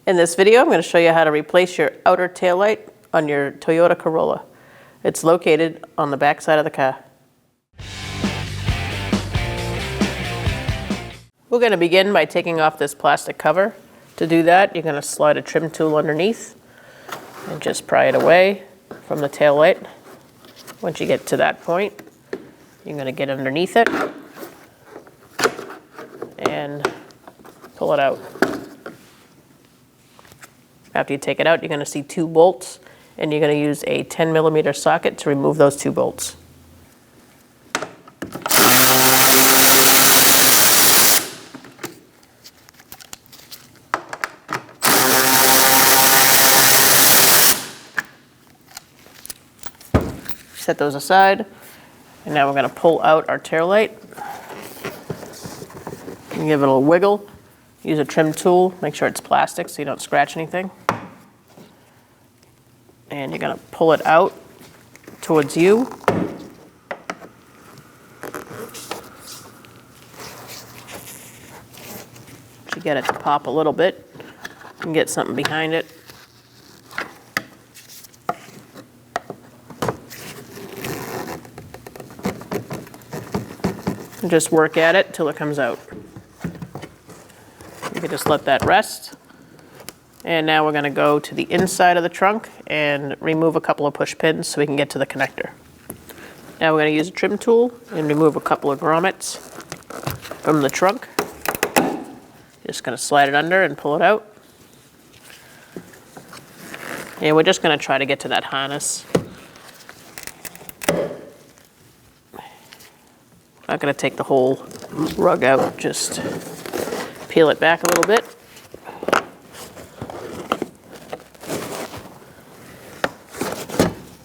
In this video, I'm going to show you how to replace your outer taillight on your Toyota Corolla. It's located on the back side of the car. We're going to begin by taking off this plastic cover. To do that, you're going to slide a trim tool underneath and just pry it away from the taillight. Once you get to that point, you're going to get underneath it and pull it out. After you take it out, you're going to see 2 bolts, and you're going to use a 10mm socket to remove those 2 bolts. Set those aside, and now we're going to pull out our taillight. And give it a little wiggle. Use a trim tool, make sure it's plastic so you don't scratch anything. And you're going to pull it out towards you. Once you get it to pop a little bit, you can get something behind it. And just work at it till it comes out. You can just let that rest. And now we're going to go to the inside of the trunk and remove a couple of push pins so we can get to the connector. Now we're going to use a trim tool and remove a couple of grommets from the trunk. Just going to slide it under and pull it out. And we're just going to try to get to that harness. Not going to take the whole rug out, just peel it back a little bit.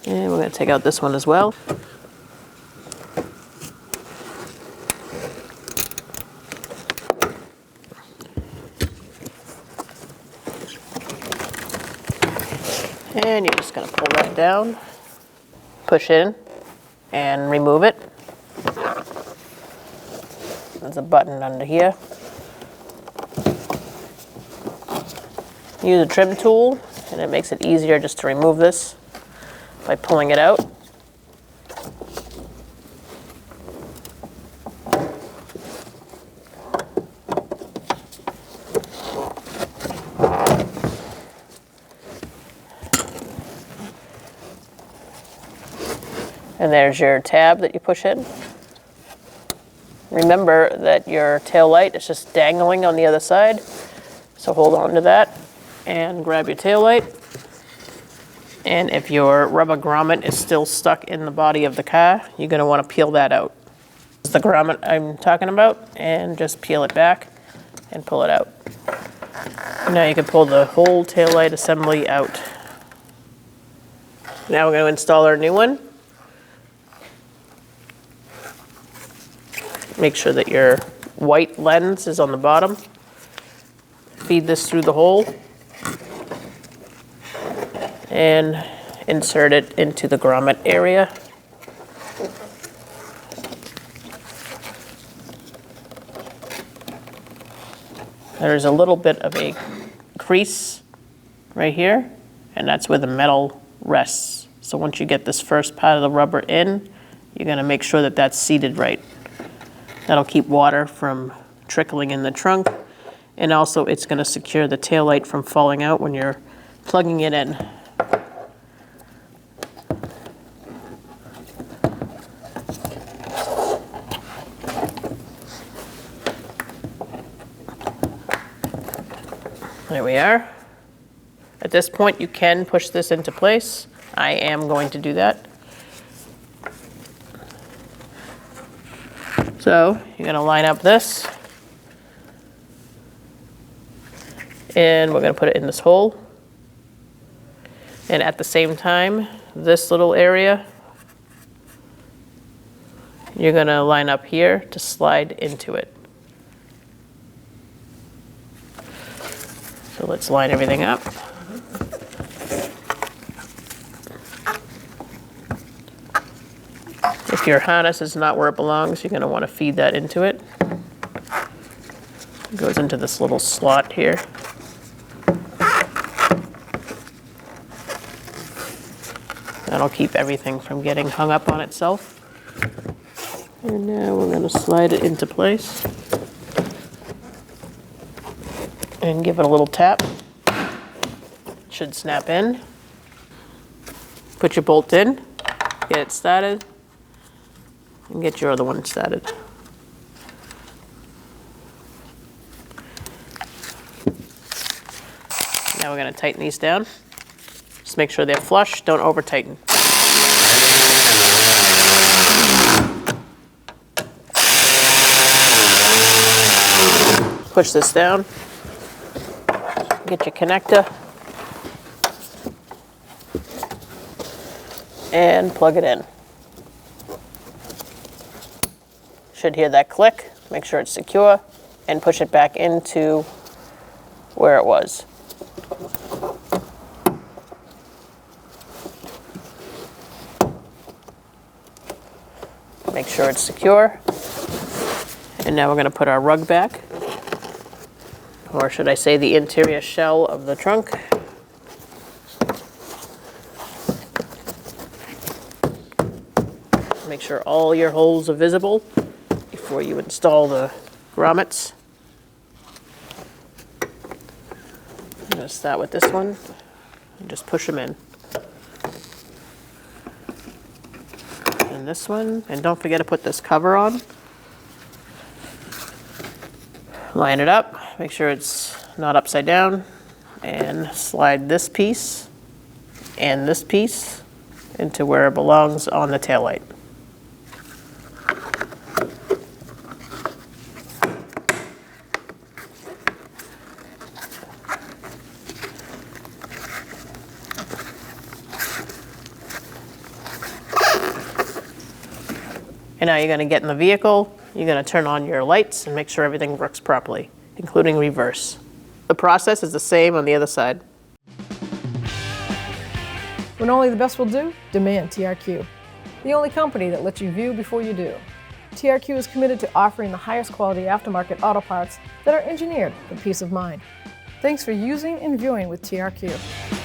And we're going to take out this one as well. And you're just going to pull that down, push in, and remove it. There's a button under here. Use a trim tool, and it makes it easier just to remove this by pulling it out. And there's your tab that you push in. Remember that your tail light is just dangling on the other side, so hold on to that and grab your tail light. And if your rubber grommet is still stuck in the body of the car, you're going to want to peel that out. This is the grommet I'm talking about, and just peel it back and pull it out. Now you can pull the whole tail light assembly out. Now we're going to install our new one. Make sure that your white lens is on the bottom. Feed this through the hole and insert it into the grommet area. There's a little bit of a crease right here, and that's where the metal rests. So once you get this first part of the rubber in, you're going to make sure that that's seated right. That'll keep water from trickling in the trunk, and also it's going to secure the taillight from falling out when you're plugging it in. There we are. At this point, you can push this into place. I am going to do that. So you're going to line up this, and we're going to put it in this hole. And at the same time, this little area, you're going to line up here to slide into it. So let's line everything up. If your harness is not where it belongs, you're going to want to feed that into it. It goes into this little slot here. That'll keep everything from getting hung up on itself. And now we're going to slide it into place and give it a little tap. Should snap in. Put your bolt in, get it started, and get your other one started. Now we're going to tighten these down. Just make sure they're flush, don't over tighten. Push this down, get your connector, and plug it in. Should hear that click, make sure it's secure, and push it back into where it was. Make sure it's secure. And now we're going to put our rug back, or should I say the interior shell of the trunk. Make sure all your holes are visible before you install the grommets. I'm going to start with this one and just push them in. And this one, and don't forget to put this cover on. Line it up, make sure it's not upside down, and slide this piece and this piece into where it belongs on the taillight. And now you're going to get in the vehicle, you're going to turn on your lights and make sure everything works properly, including reverse. The process is the same on the other side. When only the best will do, demand TRQ. The only company that lets you view before you do. TRQ is committed to offering the highest quality aftermarket auto parts that are engineered for peace of mind. Thanks for using and viewing with TRQ.